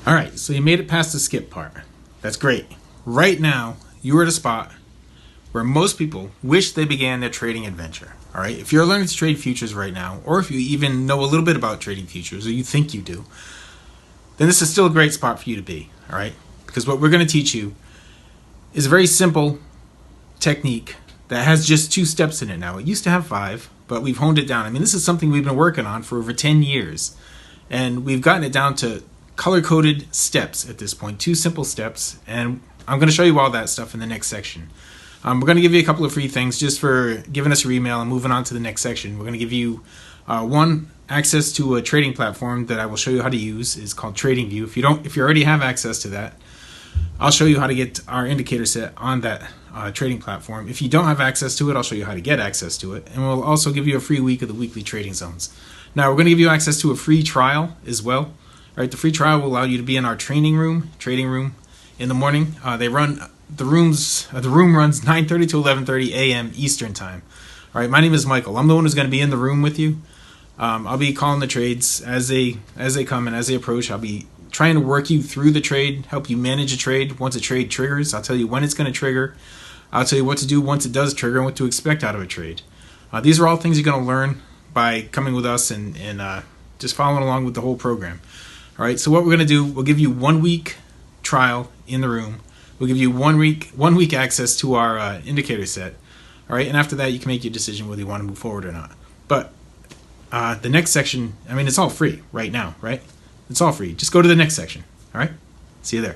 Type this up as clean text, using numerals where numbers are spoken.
All right, so you made it past the skip part. That's great. Right now, you are at a spot where most people wish they began their trading adventure. All right, if you're learning to trade futures right now, or if you even know a little bit about trading futures, or you think you do, then this is still a great spot for you to be. All right, because what we're going to teach you is a very simple technique that has just 2 steps in it now. It used to have 5, but we've honed it down. I mean, this is something we've been working on for over 10 years, and we've gotten it down to color-coded steps at this point, 2 simple steps, and I'm going to show you all that stuff in the next section. We're going to give you a couple of free things just for giving us your email and moving on to the next section. We're going to give you one, access to a trading platform that I will show you how to use. It's called TradingView. If you already have access to that, I'll show you how to get our indicator set on that trading platform. If you don't have access to it, I'll show you how to get access to it, and we'll also give you a free week of the weekly trading zones. Now, we're going to give you access to a free trial as well. All right, the free trial will allow you to be in our trading room in the morning. The room runs 9:30 to 11:30 a.m. Eastern time. All right, my name is Michael. I'm the one who's going to be in the room with you. I'll be calling the trades as they come and as they approach. I'll be trying to work you through the trade, help you manage a trade. Once a trade triggers, I'll tell you when it's going to trigger. I'll tell you what to do once it does trigger and what to expect out of a trade. These are all things you're going to learn by coming with us and just following along with the whole program. All right, so what we're going to do, we'll give you 1 week trial in the room. We'll give you 1 week access to our indicator set. All right, and after that, you can make your decision whether you want to move forward or not. But the next section, I mean, it's all free right now, right? It's all free. Just go to the next section. All right, see you there.